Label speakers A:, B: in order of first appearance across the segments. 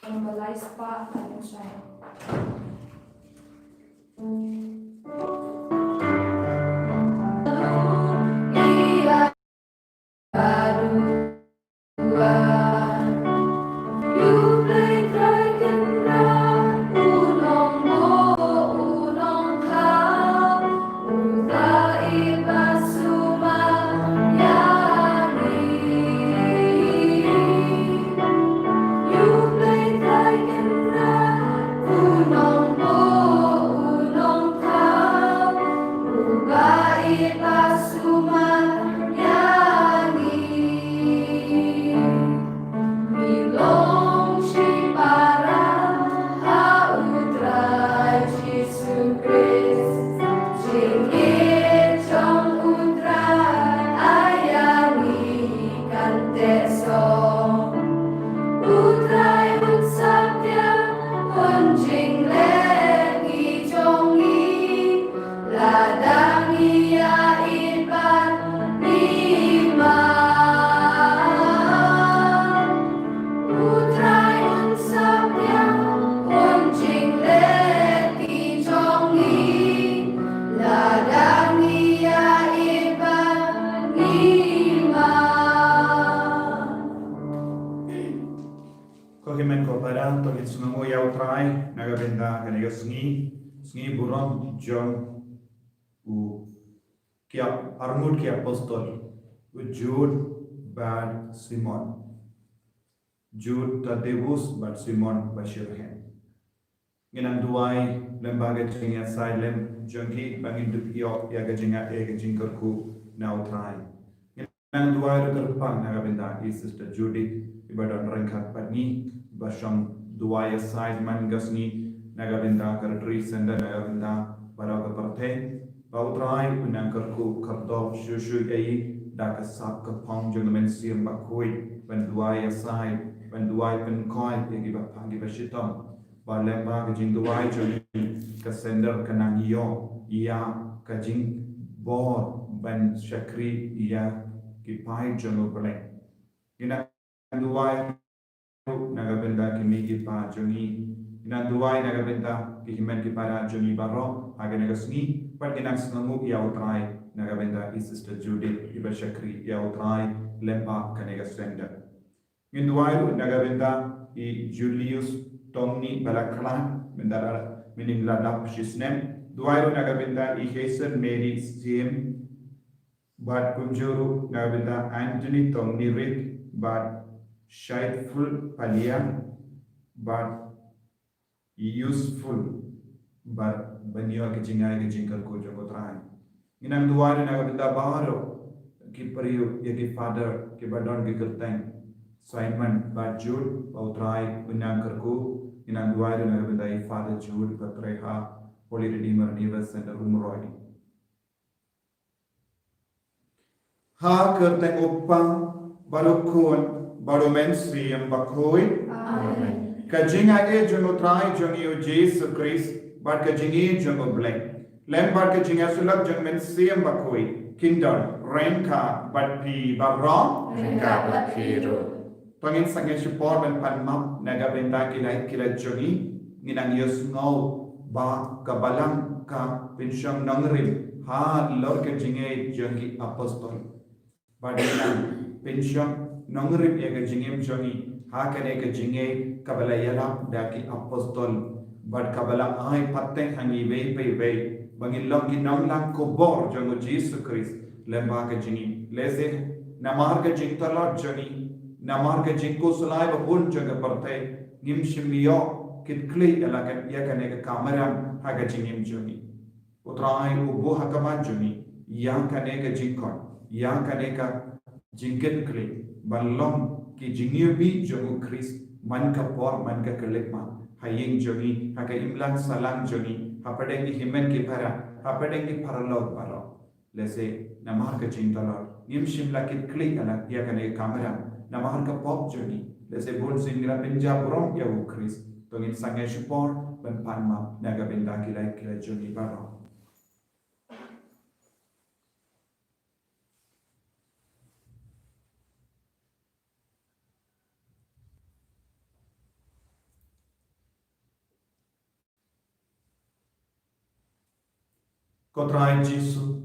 A: Pembalai spa Tanjung Sai. Iya dua, you play dragon run, ulong mo, ulong kau, uta iba sumayani. You play dragon run, ulong mo, ulong kau, uta iba sumayani. Milong si para hautrai Jesu Christ, singit trong utrai ayani kante song, utrai unsapya unjing lengi jongi, ladang ia iban lima. Utrai unsapya unjing lengi jongi, ladang ia iban lima.
B: Kohimen ko para to itsungo yaw try nagabenda kanega sngi buron John u kia armut kia apostol u Jude bad Simon Jude Tadeus bad Simon Bashirhen ginang duai lembaga jinga silent jungi bangin dupio yaga jinga ega jingkarku now try ginang duai terpang nagabenda is sister Judith ibadon rengkat patni Basham Duaya Side Man Gasni Nagabinda Karatri Senda Nagabinda Baraga Parthe Bautrai Unankarku Kardo Shushu Ai Daka Sapka Pong Jungamen Siam Bakui When Duaya Side When Duai Pen Koi Yagiba Pangi Bashitam Balemba Gajing Duai Juni Kasender Kanangiyo Ia Kajing Bor Ben Shakri Ia Kipai Jungle Blank Ina Duai nagabenda kimi pa jungi inanduai nagabenda kihimen ki para jungi baro aga nagasni pat ginak snangu yautrai nagabenda is sister Judith iba shakri yautrai lempa kanega sender induai nagabenda I Julius Tomni balakla mendara meaning ladap shisnem duai nagabenda I Hazen Mary Sim but kunjuru nagabenda Anthony Tomni Rick but shadeful palia but useful but banyo ke jingai ke jingkar ko jo trai inang duare na gabenda baro ki periu ye ki father ki badon ki kerteng Simon but Jude bautrai unang kerku inang duare na gabenda I father Jude patreha Holy Redeemer Neves and Rumroy ha kerteng upang balukun Barumen Sriam Bakoi.
A: Amen.
B: Kajinga e jungo trai jungi Jesus Christ, but kajingi jungo blank. Lembar kajinga sulak jungmen Sriam Bakoi. Kindon, Renka, but pi barong.
A: Renka but piru.
B: Pangin sange support ben panmap nagabenta kila jungi. Nginang yus ngau ba kabalang ka pinsyang nangrim. Ha lor kajinga jungi apostol. Badinang pinsyang nongrip ega jingem jongi hakane ke jinge kabala yala daki apostol bad kabala ai patte hangi ve bangin long ki nong lang ko bor jongo Jesus Christ lemba ke jingi lese namar ke jing talot joni namar ke jing ko sulai ba bun jonga parte ngim shimio kit kli ala ke yakane ke kamaram haga jingem joni utrai ubo hakaman joni yang kane ke jingkon yang kane ka jingken kli balong ki jingyu bi jongu Chris man ka por man ka kelekma hayeng jongi haka imlang salang jongi hapadeng ki himen ki para hapadeng ki paralog baro lese namar ka jingtala nim shimla ki kli ala ya kane kamera namar ka pop jongi lese bol singra penja borong ya u Chris tongin sangai support ban panma naga benda kila jongi baro Kotrai Jesu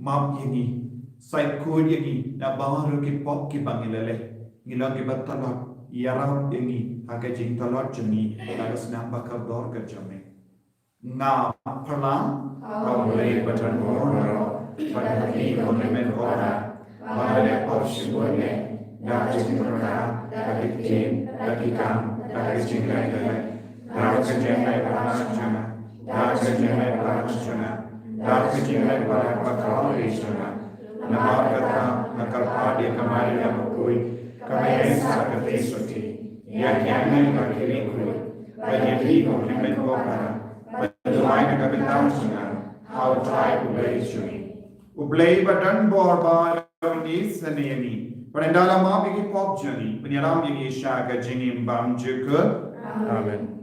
B: map yangi saikod yangi na baharu ki pop ki bangilele ngila ki batalot yarab yangi hakajing talot jami agas namba ka dor ka jami na perlang
A: Aulay batan moro, padaki konemen ora, mahale porsyuone, daging mereka, daging tim, daging kam, daging lele, daging jemai parasjana, daging jemai parasjana, daging jemai parasjana, nama kata nakal padi kamari yang bukui, kamari sakati suci, yang yang kiri kui, bagi konemen ora. Duai na kabintang sungan, how try ublay suni. Ublay badan borba is and yemi. But in Dalama bigi pop journey, when yaram yagi shaka jingim bam jukur. Amen.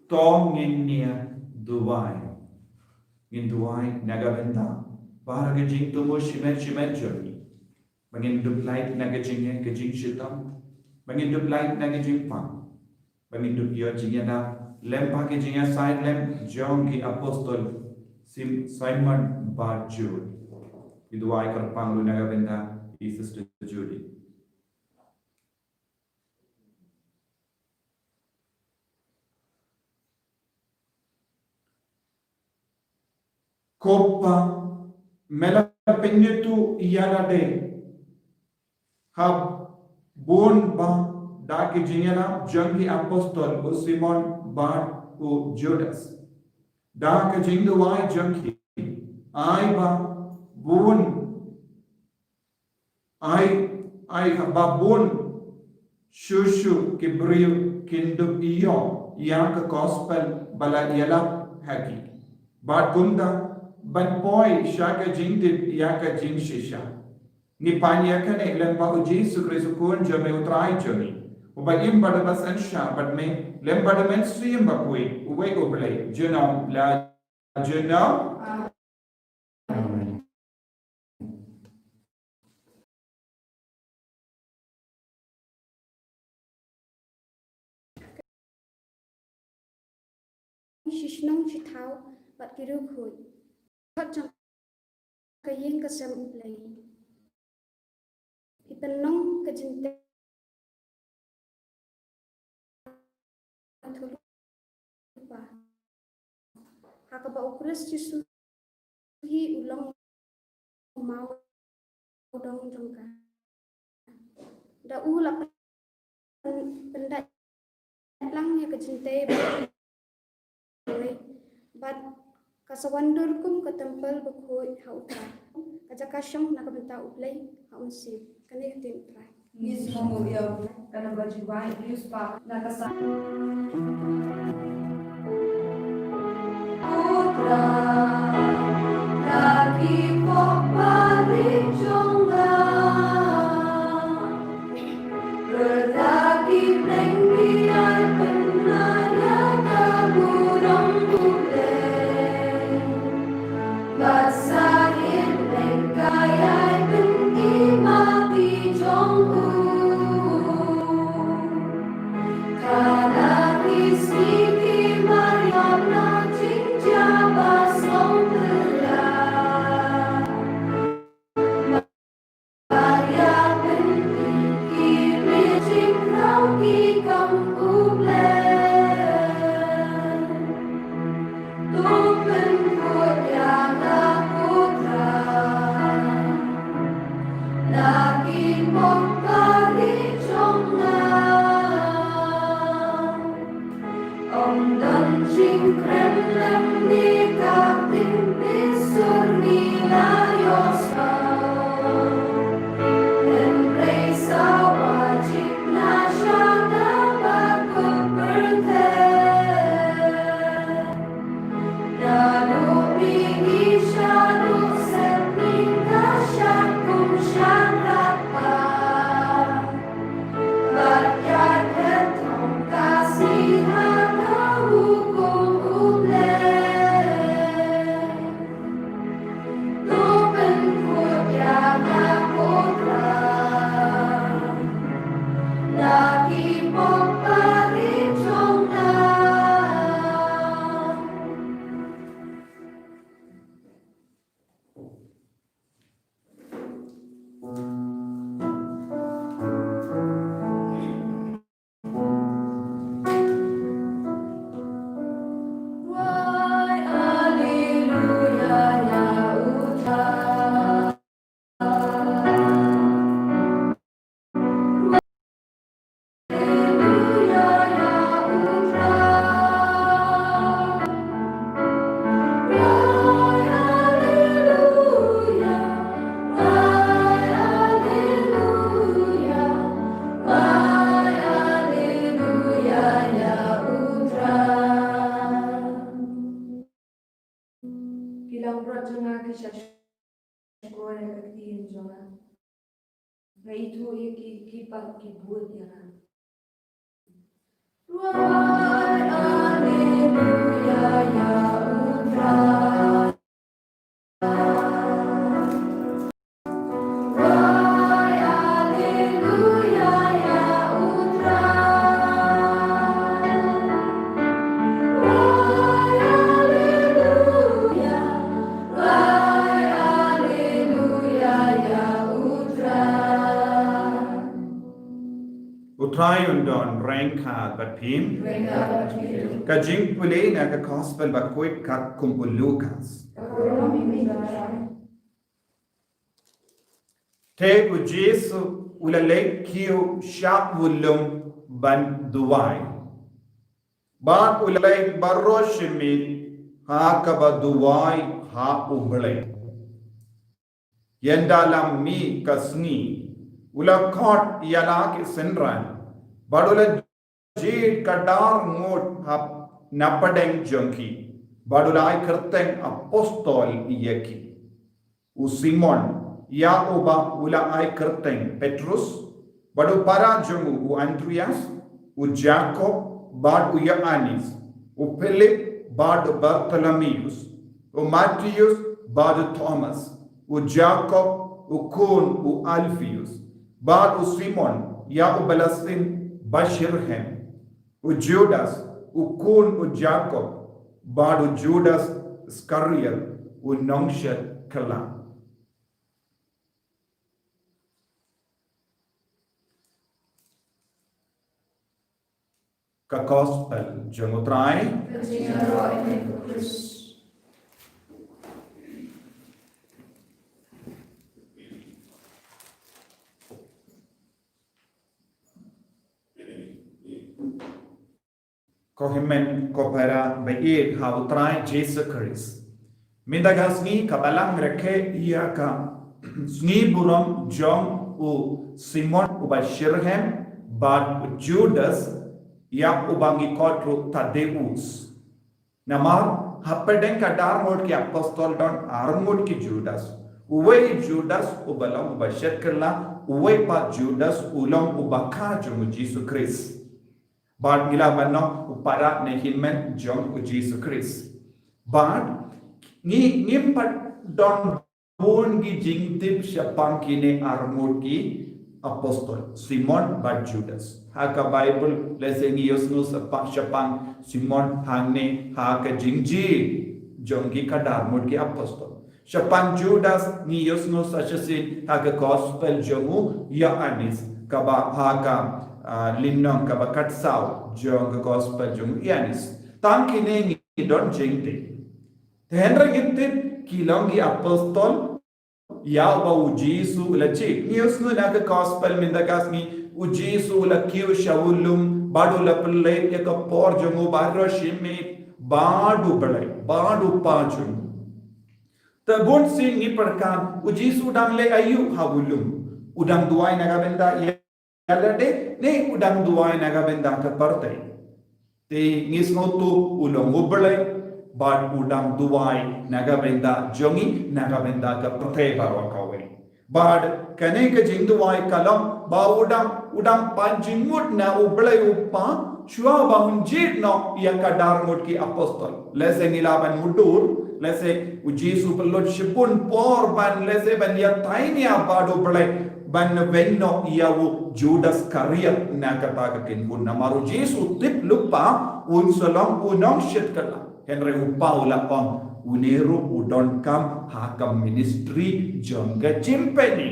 A: Tong nia duai. In duai nagabenda. Para gajing tumo shimet joni. Bangin duplait nagajing gajing shitam. Bangin duplait nagajing pang. Bangin dupyo jingena lempa gajing side lem jong ki apostol Simon Bar Jude. In duai karpang lu nagabenda is Sister Judy. Kopa mela penyetu iana de hab bon ba
B: da ke jingana jangki apostol u Simon Bar u Judas. Da ke jingdu wai jangki ai ba bun ai ba bun shushu ke brio kindu iyo yang ke gospel bala yala haki. Ba kunda ban poi shaka jingdit yaka jing shisha. Ni panyakan ilan ba Jesu Kristo kun jame utrai jami. Uba imba bas ansha bad me lemba de menstream ba kui uwe ublay jenau la jenau
C: Shishnong chithao but kiru khui. But jang kayeng kasam uplay. Ipanong kajinte thulupa. Hakaba ukras jisu hi ulang mau dong jongka. Da ulap pendat langnya kajinte but kasawandur kum katempel bekoi hautra kaja kasyong nakabenta uplay haunsi kani tin try
D: Yes, Mongo, yeah, and about you, right? You spot like a sun. Lagi popari jonga, berdaki lengki ay penaya kaburang bulay, basahin lengkay ay penimati jonggu.
B: utrai undon rengka bat pim ka jing pule na ka gospel bat koit kat kumpul Lukas te u Jesu ula lek kiu sharp wulum ban duwai. Ba ulay barro shimit ha kaba duwai ha ublay. Yendalam mi kasni ula khot yala ki senran. Badula jid kadar ngot ha napadeng jongki. Badulay kerteng apostol iyaki. U Simon ya oba ula ay kerteng Petrus. Badu para jongu u Andreas, u Jacob, bad u Ioannis, u Philip, bad Bartholomeus, u Matthias, bad Thomas, u Jacob, u Kun, u Alphaeus, bad u Simon, ya u Balasim, Bashirhem, u Judas, u Kun, u Jacob, bad u Judas Iscariot, u Nongshet Kalam. Ka gospel jengutrai kohimen kopera beir hautrai Jesus Christ mindagasni kabalang reke ia ka sni buram jom u Simon u Bashirhem bad Judas ya ubangi kotru Tadeus namar hapedeng kadar mod ki apostol don armod ki Judas uwe Judas ubalam ubashir kerla uwe pa Judas ulam ubaka jom Jesus Christ bad ngila banno upara nehimen jom Jesus Christ bad ni pat don bon gi jingtip syapang kine armod ki apostol Simon bad Judas haka Bible lesengi yosnu syapang Simon hangne haka jingji jongi kadar mod ki apostol syapang Judas ni yosnu sachasin haka gospel jongu Ioannis kaba haka linnong kaba katsau jong gospel jongu Ioannis tangkine ni don jingte henry gittit kilongi apostol ya ba ujisu la chi niusnu na ka gospel mindagas ni ujisu la kiu shawulum badu la play ya ka por jongu barro shimi badu balai badu pachum tabun sin ni perkan ujisu dang le ayu hawulum udang duai naga benda ya lade ne udang duai naga benda ka partai te ngisnotu ulong ubalai bad udang duai naga benda jongi naga benda ka prate barwa kawe bad kane ka jing duai kalam ba udang panjingut na ublai upa shua ba unjit no ya kadar mut ki apostol lese nilaban mudur lese ujisu pelot shipun por ban lese ban ya taini abado ublai ban venno yawu Judas Iscariot na kata kin bun namaru Jesu tip lupa un salam unong shit kala Henry upaula on uniru udon kam hakam ministry jongga chimpeni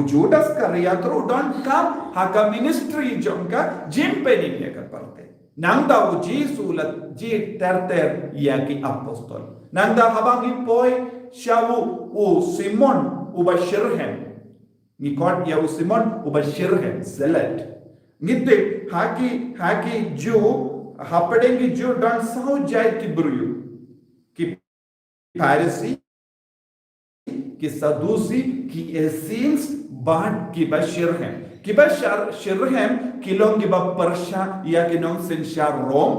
B: Judas Iscariot udon kam hakam ministry jongga chimpeni ya kaparte nangda Jesu la ji terter ya ki apostol nangda habangi poi shawu u Simon u Bashirhem Nikot ya Simon ubashirhem zealot nite haki Jew hapedengi Jew don sao jai ki bruyu ki Pharisee ki Sadduci ki Essenes bad ki bashirhem kilong ki ba Persha ya ki nong senshar Rome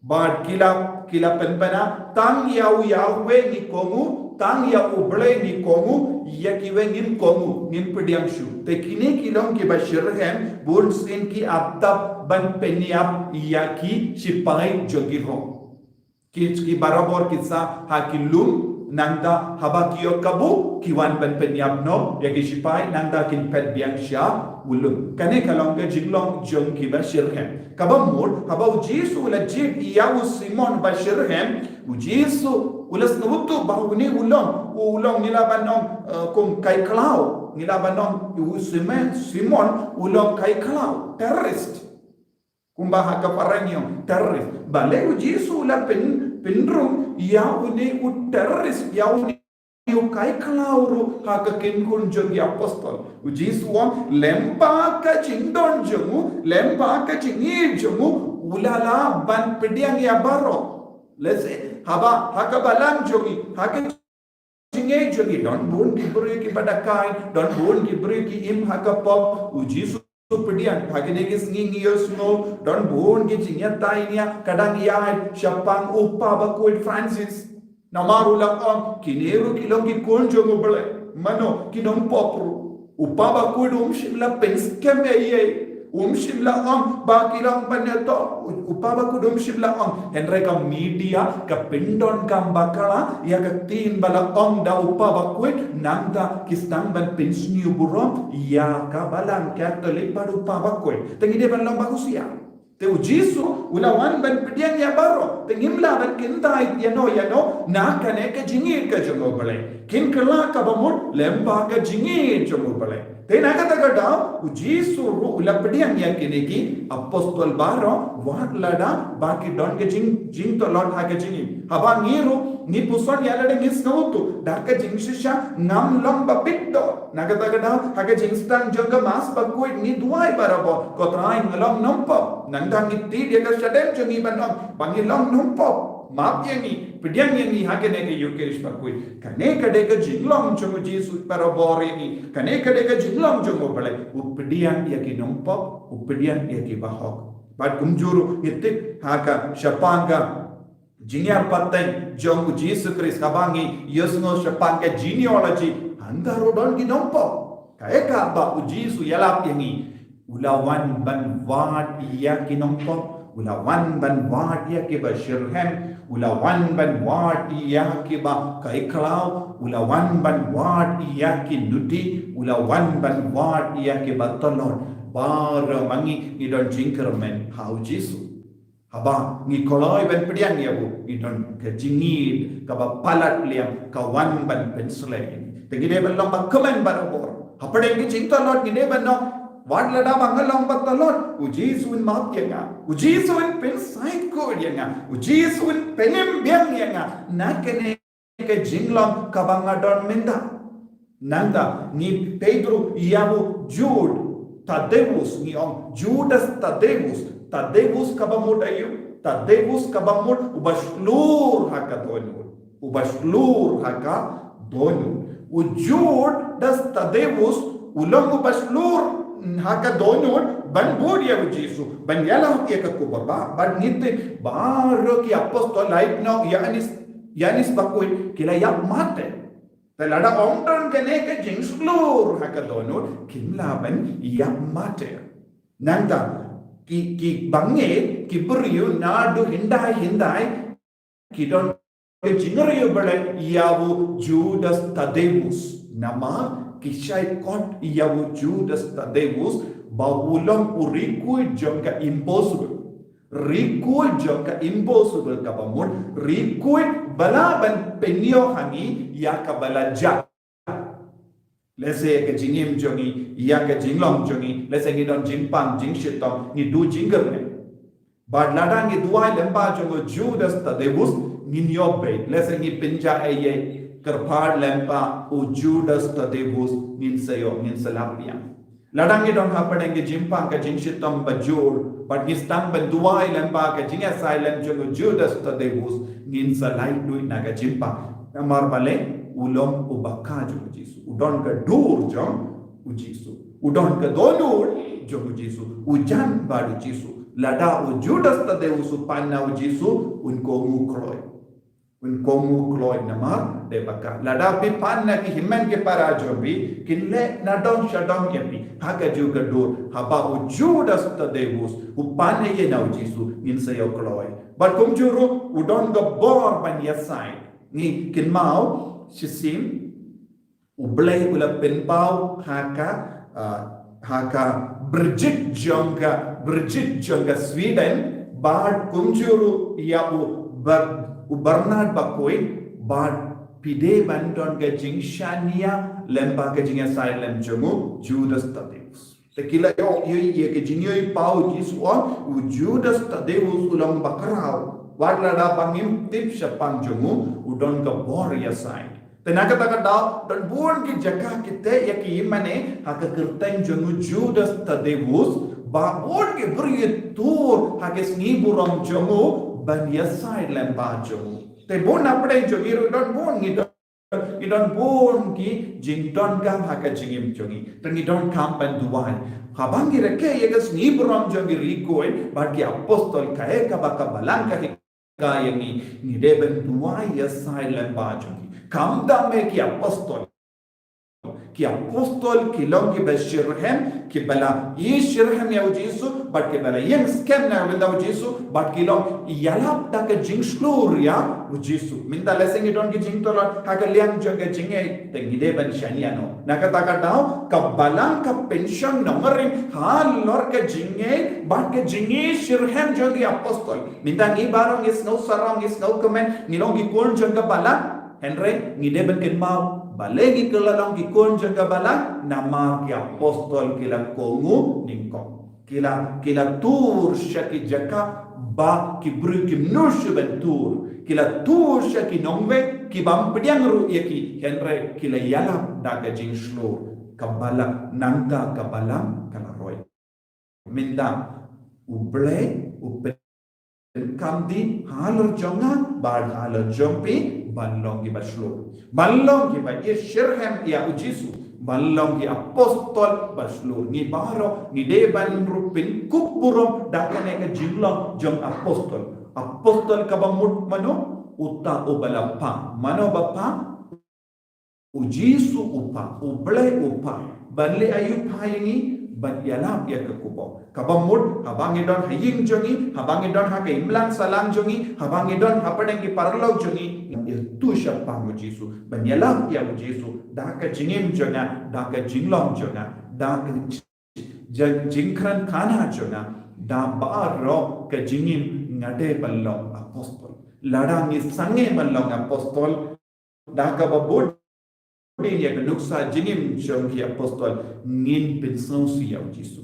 B: bad kila penpena tang Yahweh ni kongu tang ya ublay ni kongu ya kiwe ngin kongu ngin pediam shu tekini kilong ki bashirhem bun sin ki aptab ban peniap ya ki sipai jogiro ki barabor kitsa hakilum nangda habakiyo kabu kiwan ban peniap no ya ki sipai nangda kin pet biang sha ulum kane kalonga jiglong jong ki bashirhem kabamur haba Jesu la jib ya Simon bashirhem Jesu ulas nubutu bahuni ulong nilaban nong kung kai klau nilaban nong Simon ulong kai klau terrorist kumbaha ka parangyo terrorist bale Jesu la pendrum ya uni terrorist ya uni kai kalauru haka kinkun jogi apostol ujisuang lempa ka jingdon jomu lempa ka jingi jomu ulala ban pediang ya baro let's say haba haka balang jogi haka jingi jogi don bun kibri ki badakai don bun kibri ki im haka pop ujisu pediang haka negis ngingi yosno don bun ki jingya tainya kadang ya syapang upa bakul Francis Namarula ang kineru kilong kikunjo mo bale mano kinong popro upaba kud shimla penskemeye shimla ang bakilang banyato upaba kud shimla ang henre ka media ka pindon ka bakala ya ka tin bala ang da upaba kud nangda kistang ban pensniu burom ya ka balang katolik padu upaba kud tengide balang bagusia te ujisu ulawan ban pediang ya baro te ngimla ban kintai yano na kane ka jingir ka jongo bale kin kala ka bamut lemba ka jingir jongo bale te na kata kada ujisu ru ula pediang ya kineki apostol baro wat lada baki don ke jing to lord ha ka jingi haba ngiru ni puson ya lada ngis nautu daka jing shisha nam lamba pitdo na kata kada ha ka jing stang jonga mas bakoi ni duai barabo kotrai ngalong nampa nandang iti dia ka sadem jongi banong bangilong nampa map yangi pediang yangi ha ke ne ke yukerish bakoi kane kade ka jinglong jongo jisu barabo ni kane kade ka jinglong jongo bale upediang ya ki nampa upediang ya ki bahok bat kumjuru itik haka shapanga Jiniar paten jong Jesus Christ kabangi yesno shapanga genealogy andaro don ginompo kaeka ba ujisu yalap yangi ulawan ban wat iya kinompo ulawan ban wat iya ke ba shirhem ulawan ban wat iya ke ba kaiklau ulawan ban wat iya ke nuti ulawan ban wat iya ke ba tolon bar mangi idon jinkermen how Jesus haba ngi koloi ben pediang ya bu idon ke jingid ka ba palat liam ka wan ban penslei tegide ben lomba komen barabor hapade ngi jingta lot gine ben no wad lada bangal lomba talot uji sun map yenga uji sun pen side ko yenga uji sun penem biang yenga nakene ke jinglom ka banga don minda nanda ni Pedro yabu Jude Tadeus ni om Judas Tadeus kabamut ayu Tadeus kabamut ubashlur haka donu ujud das Tadeus ulang ubashlur haka donu ban bodia ujisu ban yala ke kubarba ban nite baro ki apostol like now yanis bakoi kila yak mate telada omton kene ke jingslur haka donu kimla ban yak mate nanda ki bange ki buriyu nadu hindai ki don ke jingariyu bale yawu Judas Tadeus nama kishai kot yawu Judas Tadeus bawulang urikui jongka impossible kapamun rikui balaban penyo hangi yakabalaja lese ke jingim jongi ya ke jinglong jongi lese ngi don jingpang jingshitong ni du jingle bad ladang ngi duai lemba jongo Judas Tadeus ngi nyobe lese ngi pinja eye kerpar lempa u Judas Tadeus nin sayo nin salapia ladang ngi don hapade ngi jingpang ke jingshitong bajur bad ngi stang ben duai lemba ke jinga silent jongo Judas Tadeus nin salai duit naga jingpang amar bale ulom ubaka jo Jisu udon ka dur jom ujisu udon ka donur jom Jisu ujan badu Jisu lada u Judas Tadeus panna ujisu unko mu kroy nama de baka lada pi panna ki himmen ke para jobi kinle nadon shadon yapi haka juga dur haba u Judas Tadeus upanne ye na ujisu in sayo kroy but kumjuru udon ka bor ban yasai ni kin mau Shisim ublay ula penpau haka Bridget Jonga Sweden bad kumjuru ya Bernard Bakoi bad pide banton ke jingshania lempa ke jinga silent jongu Judas Tadeus tekila yo ye ke jinyo pau jisuan u Judas Tadeus ulang bakarau wadla da pangim tip syapang jongu udon ke bor ya side Tenaga tak tahu dan bukan ki jaga kita ya ki mana hak kertain jangu Judas Tadevus bahkan ki beri tur hak ni burang jangu bania side lempa jangu. Te bon apde jangu don bon idon bon ki jing don gam hak jingim jangi. Tengi don kam panduan. Habang ki reke ya ni burang jangu rikoi bagi apostol kae kabaka balangka kaya ni deben duai ya side lempa jangi. Kamda me ki apostol ki long ki bashirhem ki bala ye shirhem ya ujisu but ki bala yang scam na wenda ujisu but ki long yalap da ka jing slur ya ujisu minta leseng idon ki jing tola ha ka liang jaga jinge tengi de ban shaniano naka taka dao ka balang ka pension nomerin ha lor ka jinge but ka jinge shirhem jogi apostol minta ni barong is no sarong is no comment ni long ki kon jaga bala Henry ngideben ken mau balegi kelalong ki kon jaga bala nama ki apostol kila kongu ningkong kila tur syaki jaka ba ki bru ki nushu bentur kila tur syaki nongwe ki bampediang ru yaki Henry kila yala daga jing shlo kabala nangka kabala kala roy minda uble kamdi halar jonga bad halar jompi balong ki baslo balong ki ba ye shirhem ya ujisu balong ki apostol baslo ni baro ni deban rupin kupurom dakane ka jinglo jong apostol ka bamut mano uta ubalapa mano bapa ujisu upa uble upa banle ayu payini ban yalam ya ke kubo kabamud habang idon haying jongi habang idon ha ke imlang salang jongi habang idon hapadeng ki parlo jongi itu siapa mujisu ban yalam ya mujisu da ka jingim jonga da ka jinglong jonga da ka jingkran kana jonga da baro ka jingim ngade ballong apostol ladangi sange ballong apostol da ka babud dia kenuksa jingim jongi apostol ngin pensão si au jisu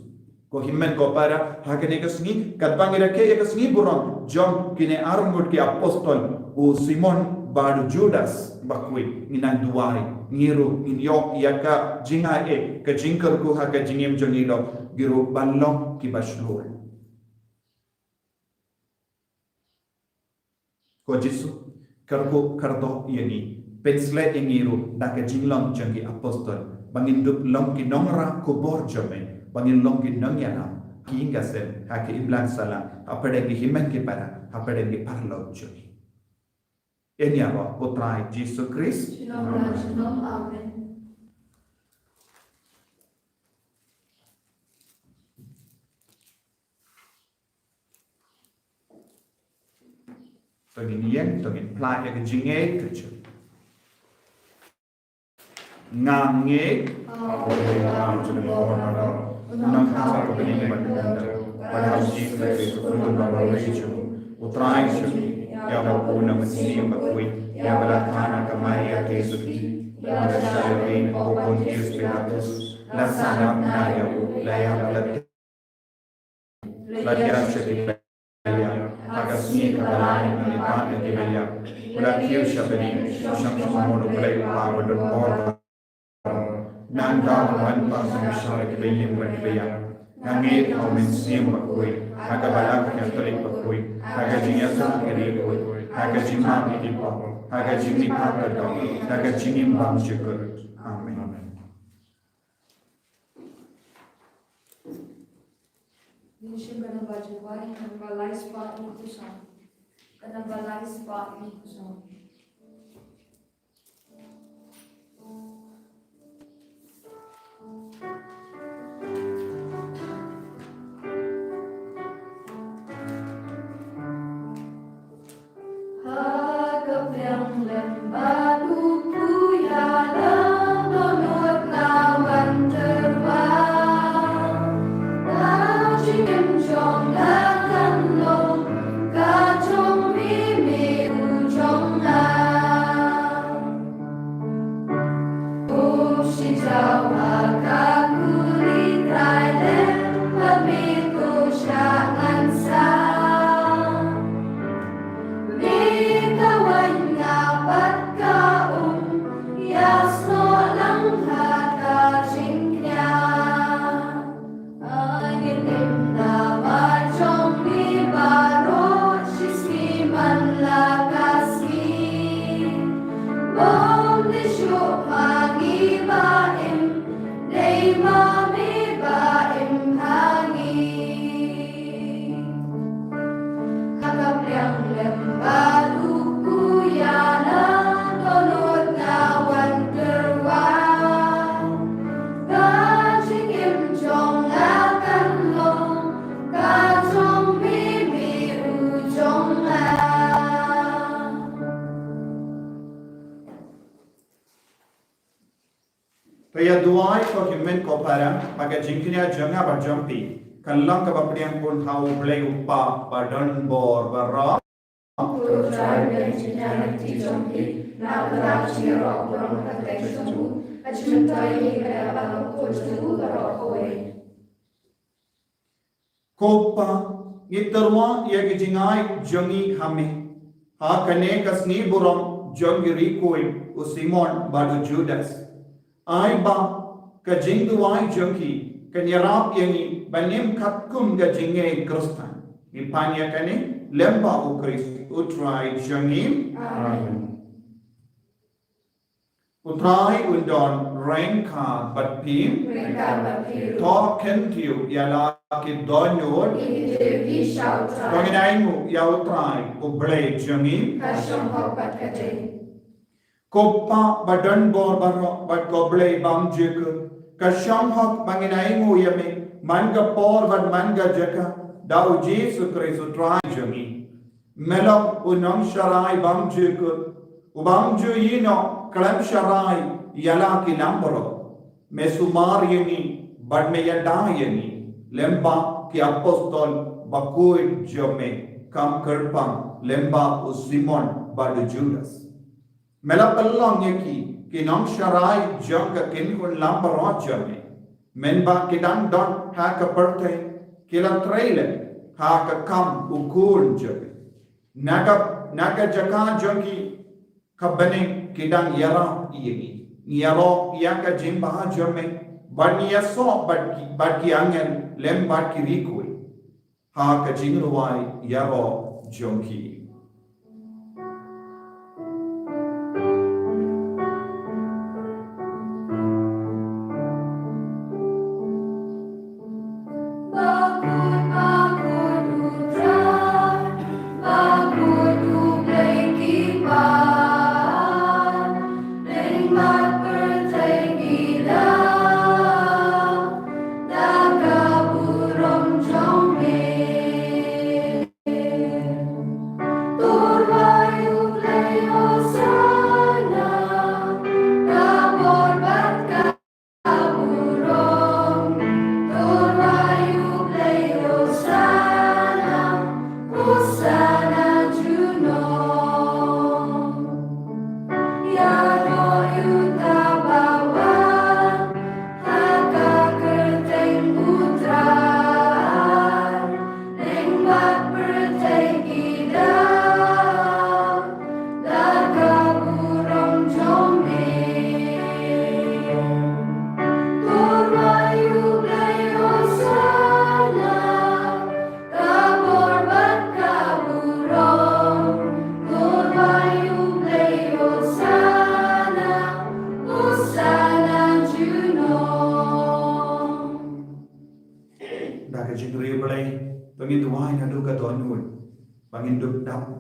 B: ko himmen ko para hakene kasni katbangira ke kasni burong jom kine armut ki apostol o Simon badu Judas bakui nginan duai ngiru nginyo yaka jinga ka jingkar ko haka jingim jongi lo giru ballong ki bashlur ko jisu karko kardo yani pensle engiru daka jinglong jongi apostol bangin dup long ki nongra kubor jome bangin long ki nongyana ki ingasen hake iblan sala apade ki himen ki para apade ki parlo jogi eni aba potrai Jesus Christ
D: Shalom, amen.
B: tongin yen tongin plai ya jinge kecu ngange
A: Apabila kita berdoa, nang kasa kebening benda, pada hasil dari turun bawah leju, utrai suri, ya bapu nama sini bakui, ya belakana kemari ya kesuki, ya bersalin popon Yesus Pilatus, laksana naya layak latih, latihan sedih belia, agar sini kebalahan melipat di belia, ulakir syabeni, syamsum mono belai lawan dan orang. Nanda wan pasang syara kebayang berkebayang Nangit au mensim bakui Haga balak yang telik bakui Haga jingya sang kiri kui Haga jingma midipo Haga jingni pakadong Haga jingim bang syukur Amin
D: Dinshim kana bajwai kana balai spa ni kusam kana balai spa ni kusam mami ba imhangi Hanggang yang lembalu kuyana donut ngawan terwang Kajing im jong akan long Kajong mimi ujong
B: Kaya duai ko himen ko para baga jingkinya janga berjampi kallang ke bapriang pun hau play upa badan bor barra
D: Tuhan dan cinta di jompi nak berang sirok orang kata sembuh ajumentai pada balang koju berok kowe
B: kopa ngitarwa ya ki jingai jangi hame ha kane kasni buram jangi rikoi o Simon badu Judas ai ba ka jingduai jangi kanyarap yangi banim khatkum ga jingai Kristan ipanya kane lemba o Krist utrai jangi
A: Amen.
B: utrai undon rengka batpim
D: mereka berpiru
B: to kentiu yala ki donyor
D: ini dewi syautra
B: Panginaimu ya utrai ublay jangi
D: kasyong hopat kate
B: Koppa badan bor barro bat goblay bam jeka kasyam hak panginaimu yame manga por bat manga jeka dau Jesu Kristo trai jangi melok unang sharai bam jeka ubam ju yino kalam sharai yala ki lambro mesumar yeni bat me yada yeni lemba ki apostol bakoi jome kam kerpang lemba u Simon badu Judas melapallang yaki kinang sharai jang ka kinkun lambro jame menba kidang dot ha ka perte kila traile ha ka kam ukul jame naga jaka jangi kabane kidang yara yegi yaro yaka jimba jame baniya so badki angel lem badki rikui ha ka jingruwai yaro jonki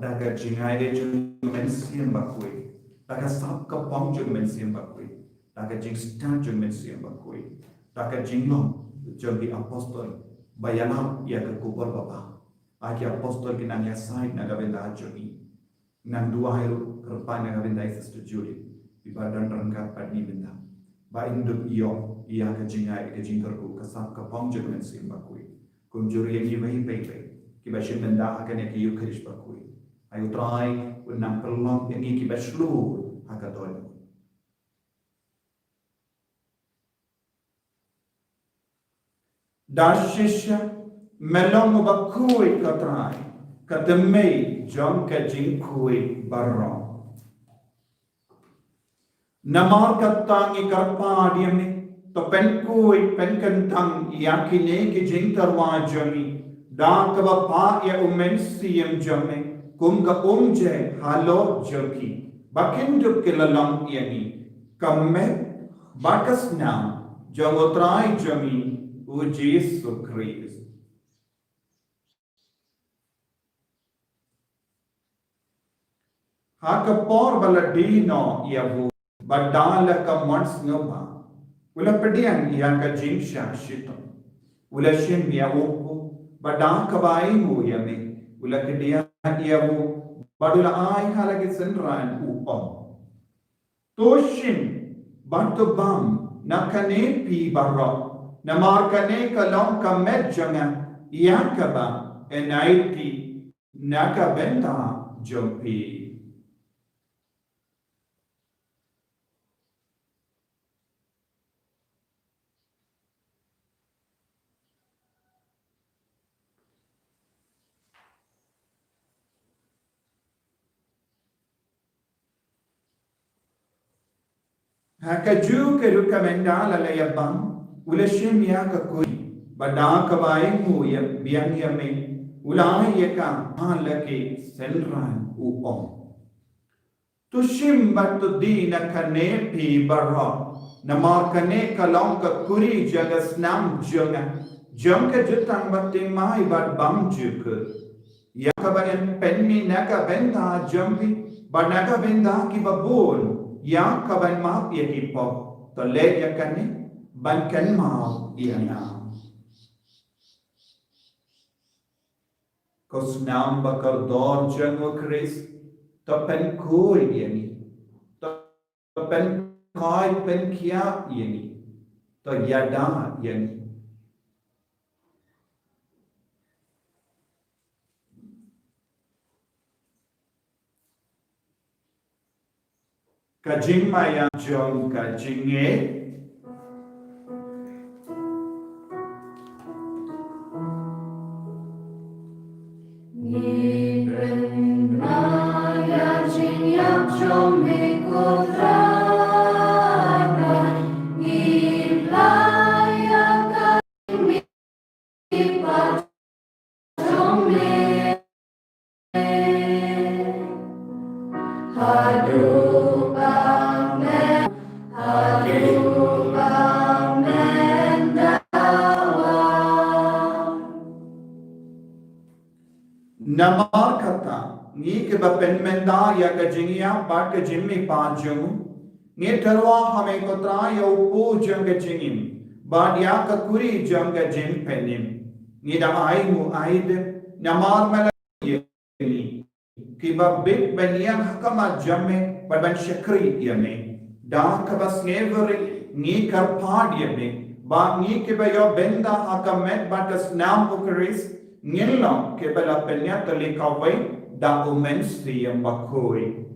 B: daga jingai de jung mensiam bakui daga sap ka pong jung mensiam bakui daga jing stan jung mensiam bakui daga jinglong jung di apostol bayana ya ke kubur bapa aki apostol kinan ya sai naga benda jogi nan dua hairu kerpa naga benda is juri ibadan rangkat padni benda ba induk iyo iya ke jingai ke jingkerku ka sap ka pong jung mensiam bakui kum juri yang ibai bai kibashin benda akan ya ke yukrish bakui ayo try unang pelong yang iki baslu hakadon dashisha melong bakui katrai katemei jong ka jingkui barro namar katangi karpa diame to penkui penkantang yakine ki jingtarwa jami da kaba ya umensiam jame kumka umje halo joki bakindu kilalang yani kamme bakas na jong utrai jami u Jesu Christ. Hakapor baladino yavu badala ka mons ngoba. Ula pedian yang ka jingsha shito. Ula shim yawu badang kabaimu yami. Ula kedia yawu badula ai halagi senran upom. Toshim bantubam nakane pi barro. Namarkane kalong kamed janga yakaba enaiti nakabenta jompi. Hakaju ke rukamenda lalayabang ulashim ya kakui badang kabaing mu ya biang yame ulai yaka halake senran upom tushim batu di nakane pi barra namar kane kalong ka kuri jagas nam jonga jongka jutang bati mai bad bam juk ya kabayan penni naka benda jambi banaka benda ki babon yang kaban maaf ya kipop to le ya kani ban kan maaf ya na kos nam bakal dor jango Chris to pen koi ya ni to pen koi pen kia ya ni to yada ya ni kajing maya jong kajing namar kata ni ke bapen menda ya kajingia bat ke jimmi panjung ni terwa hame kotra ya upu jang ke jingim bat ya ka kuri jang ke jim penim ni da ai mu aid namar mala ni ki ba bit benian hakama jamme bat ban shakri yame da ka bas neveri ni kar pad yame ba ni ke ba yo benda hakamet bat as nam bukaris ngilong ke bala penya tali kawai da umens di yang bakoi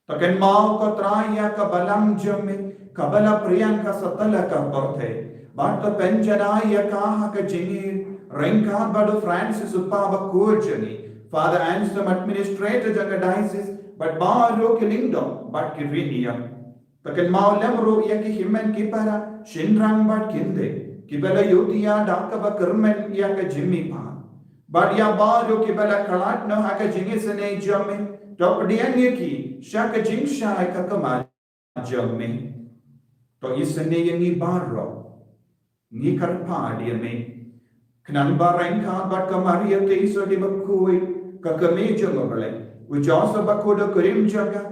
B: taken mau ko traya ka balam jame ka bala priyan ka satala ka porthe bat penjana ya ka ha ka jingi renka badu Francis upa bakoi jani father answer administrator jaga diocese but ba ro ke lingdom but ki vinia taken mau lemro ya ki himen ki para shinrang bat kinde kibala yotiya daka ba kermen ya ka jimmi pa but ya ba ro kibala kalat no ha ka jingi sene jamme top dian ye ki sha ka jing sha ka kama jamme to isene ye ni barro ni karpa dia me knan ba ranka ba ka maria te so di ba koi ka kame jamme bale u josa ba ko da karim jaga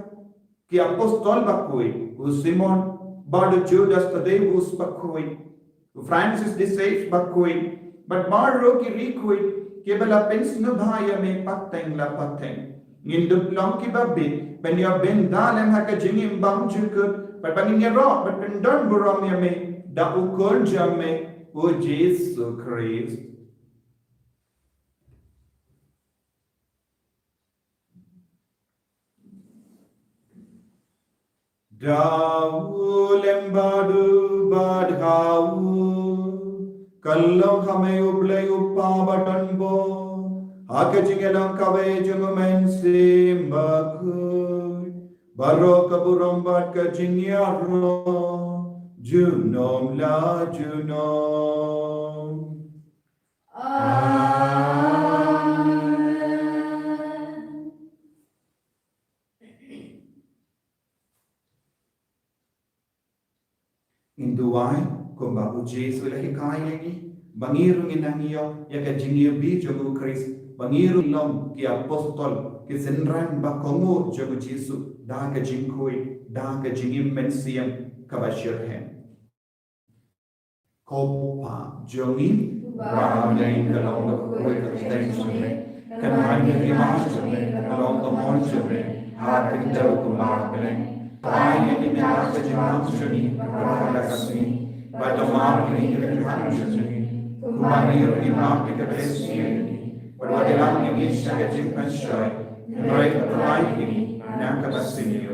B: ki apostol ba koi u simon ba do judas tadevus ba koi Francis disciple bakoi but maro ki requit kebala pens no bhaya me patteng la patteng nindup long ki babbe ben ya ben dalem ha ka jingim bam chukut but bangin ya ro but ben don burom ya me da ukol jamme o Jesus Christ Daulem badu badhau kallong hame ublay upa batanbo hake jingelang kawe jungumen simbaku baro kaburom bat ka jingyaro junom la junom Induai kumba ujesu lagi kayangi bangiru inangio ya ka jingio bi jogu Kris bangiru lom ki apostol ki senran ba kongo jogu Jesu da ka jingkoi da ka jingim mensiam kabashirhen kopa jongi
A: Brahmaning along the way of thanksgiving, can I be masterly along the monstering, having dealt to marketing, buying in the house of Johnson, Brahmasini, by the marketing of the Hansini, who money of the market of his unity, but what the landing is a Jimpashoy, and right of the lighting, Nakabasinu.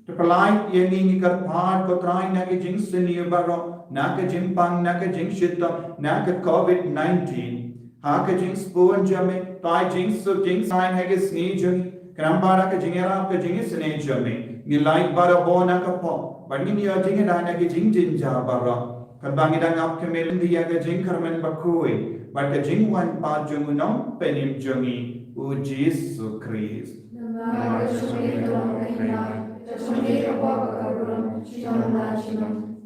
B: To polite yengi karpad ko try na ki jing siniyo baro na ka jing pang na ka jing shita na ka COVID-19 ha ka jing spoon jame tai jing so jing sign ha ka sni jami krambara ka jingera ka jing sne jame ni like bara bo na ka po bani ni jing da na ki jing jin ja bara kadbangi dang ap ke melin dia ka jing karmen bakui ba ka jing wan pa jungu nom penim jungi u Jesu Christ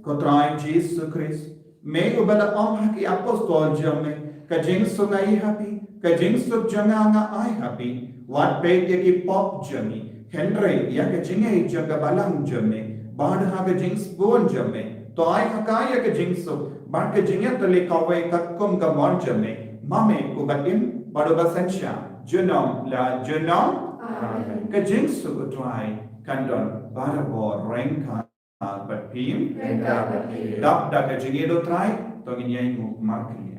B: Kotrai Jesu Christ, me ubala haki apostol jame, ka jing sungai happy, ka jing sub janga ai happy, what pay ki pop jami, Henry ya ka jinge janga balang jame, bad ha ka jing spoon jame, to ai hakaya ka jing sub, bad ka jinge tali kawai ka kum ka mon jame, mame ubatim, badoba sensha, junam la junam, ka jing sub try, kandon, barabo, rengka, but him, dap da ka jingedo try, tongin yang marknya.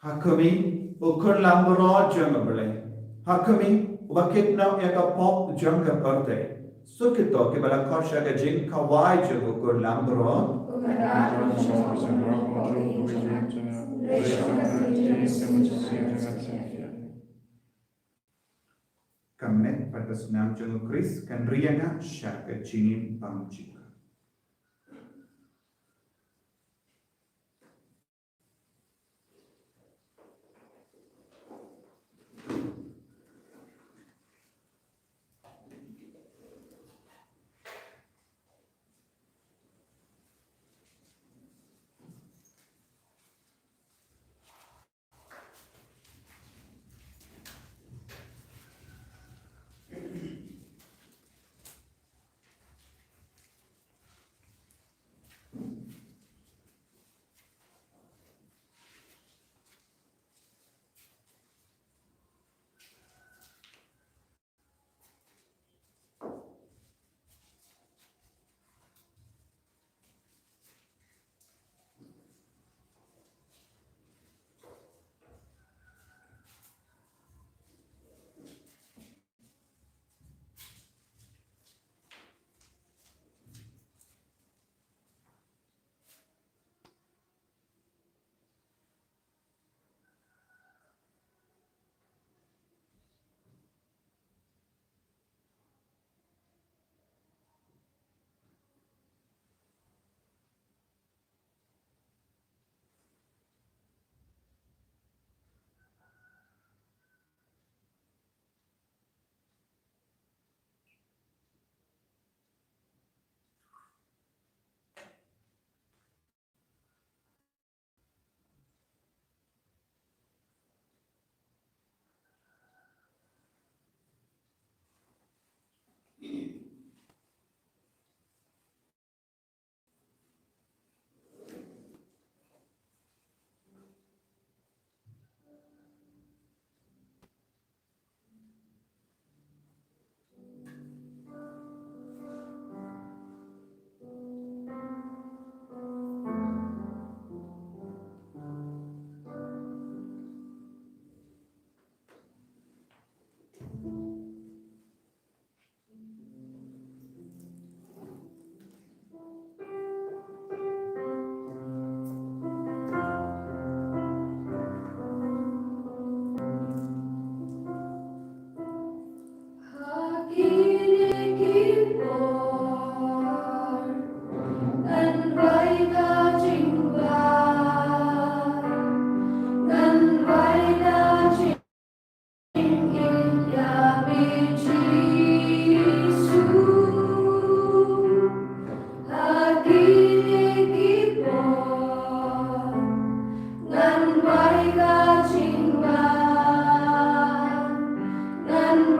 B: Hakumi ukur lambro jangable. Hakumi wakit na eka pop janga perte. Sukito ke bala kosha ka jing kawai jang ukur lambro. Kamet pada senam jang Kris kan rianga syaka jingin pangcik.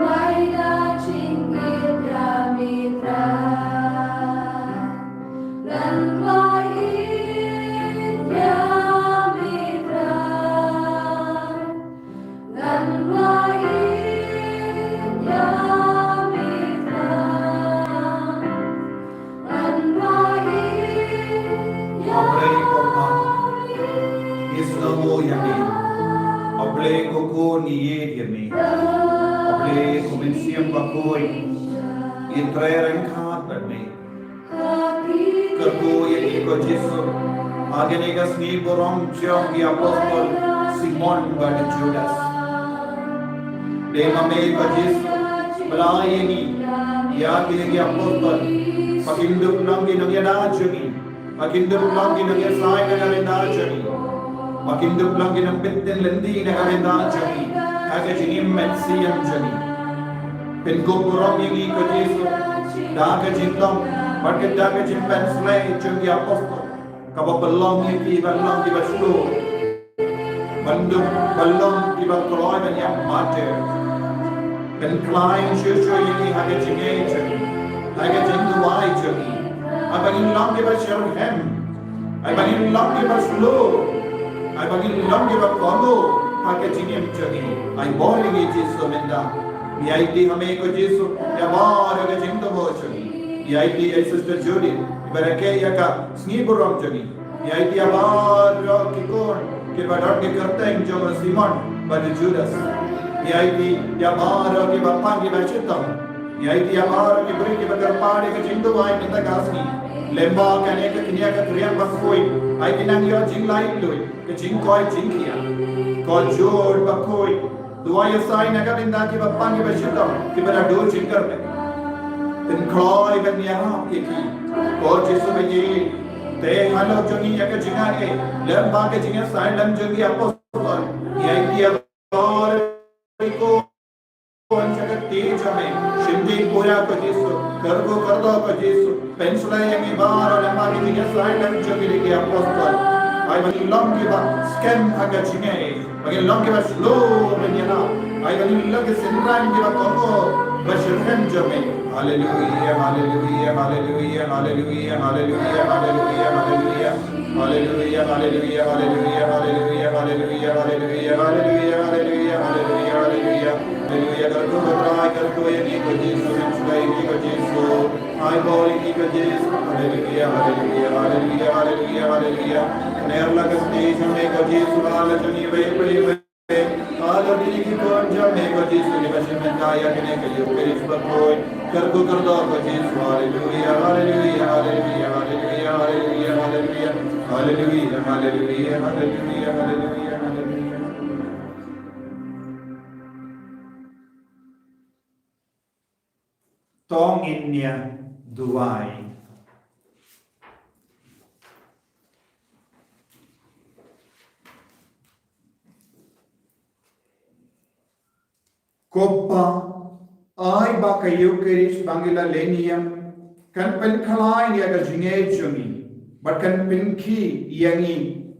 D: Vaida Chingit Yamitra Gan Vaid Yamitra Gan Vaid Yamitra Gan Vaid
B: Ablay ko pa. Isla mo yamin. Ablay ko ko niyed yamin. Ablay ko minsiyang bakoy. Itrereng kapat me. Kerko yaki ko Jesu. Agenigas ni borong jong di apostol Simon bad Judas. Dema me ko Jesu. Balay ni. Yaki ni apostol. Pakinduk lang ginang jumi. Pakinduk lang ginang yasay na jumi. Pakinduk lang ginang bitin lendi na jumi. Aga jingim metsiyam jumi. Pinkukurong yung ko Jesu. Daga jintong. Bakit daga jimpen slay jumi apostol. Kabapalong yung kibalong kibaslo. Banduk balong kibakroy man yung mater. Pencline shusho yung haga jingay jumi. Haga jintuway jumi. Ay bangin lang kibasyo hem. Ay bangin lang kibaslo. Ay bangin lang kibakono. Haga jingim jumi. Ay boring yung Jesu menda. Yaitu hame ko Jesu. Ya bar haga jintu mo jumi. Yaitu ay Sister Judy. Ibarake yaka sniburam jumi. Yaitu ya bar kikon. Kibadar ke kerteng jom Simon bad Judas. Yaitu ya bar kibapang kibachitam. Yaitu ya bar kibri kibakarpade ke jintu ay minta kasni. Lemba kane ke kinya ke kriyan bakoi. Ay kinang yo jing lain lui. Ke jing koi jing kia. Ko jod bakoi. Dua yasai naga binda kibapang kibachitam. Kibadar do jing karne. Tin kroy ben yaha iki. Ko Jesu beji. Te halo jongi yaka jingare. Lemba ke jinga sai lam jongi apostol. Yaitu ya bar ko jagat teज में शिंदी पूरा को Jesu कर दो को Jesu पेंसुला यमी बार और हमारी दिया साइड में जो मिली गया apostol आई बनी लॉन्ग की बात स्कैम आगे जिंगे बनी लॉन्ग की बात स्लो बनी ना आई बनी लॉन्ग के सिंड्राइम की बात को बशरहम जो में हालेलुया हालेलुया हालेलुया हालेलुया हालेलुया हालेलुया हालेलुया हालेलुया हालेलुया हालेलुया हालेलुया हालेलुया हालेलुया हालेलुया हालेलुया हालेलुया हालेलुया करको ये नी को Jesu सुनाई नी को Jesu आई बोली नी को Jesu हालेलुया हालेलुया हालेलुया हालेलुया हालेलुया नेर लगस तेज में को Jesu वाला जनी वे बड़ी वे हालेलुया की कौन जमे को Jesu ने बचे में काया कने के लिए पेश बकोई करको कर दो को Jesu हालेलुया हालेलुया हालेलुया हालेलुया हालेलुया हालेलुया हालेलुया हालेलुया हालेलुया हालेलुया hallelujah Tong innya duai. Koppa ai ba kayu kerish bangila lenium kan pen khalai ya ga jinge jumi but kan pinki yangi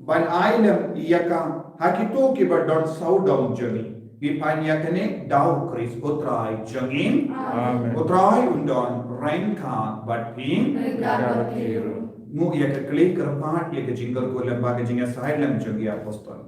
B: ban ailam yaka hakito ki ba don saudom jumi Vipanya kene dau kris utrai jangin
A: Amen.
B: utrai undon rainka but in mu ya ke klik kerpat ya ke jinggal ko lamba ke jinga side lam jangi apostol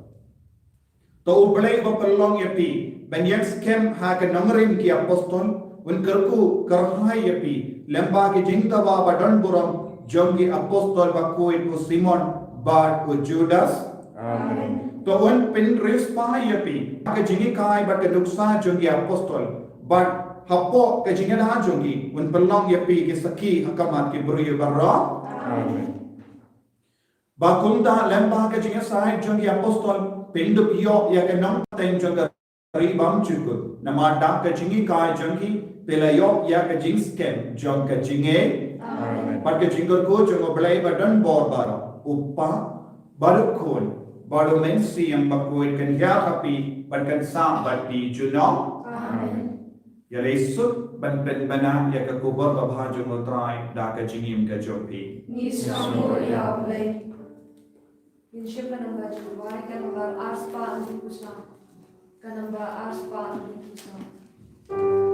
B: to ublai ba pelong ya pi ben yak skem ha ke namrin ki apostol un kerku karhai ya pi lamba ke jingta ba badon buram jangi apostol ba koi ko Simon ba ko Judas
A: Amen.
B: तो उन पिन रिस्पा यपी के जिंगी काय बट के नुकसान जोंगी apostol but हप्पो के जिंगे ना जोंगी उन पल्लोंग यपी के सखी हकमात के बुरी बर्रा
A: Amen.
B: बाकुंदा लंबा के जिंगे साइड जोंगी apostol पिंड पियो या के नम तें जोंगा रिबम चुको नमाटा के जिंगी काय जोंगी पेलायो या के जिंग स्कैम जोंग के जिंगे
A: Amen.
B: बट के जिंगर को जोंगो बलाई बटन बोर बारा उपा बारुकोन Baru mensi yang bakoi kan ya happy ban sambat di juno ya lesut ban bana ya ka kubar babha juno trai da ka jingim ka jopi
D: Ni samur ya play. Inshipa number 2 why kan number arspa anti kusa. Kan number arspa anti kusa.
C: Amen.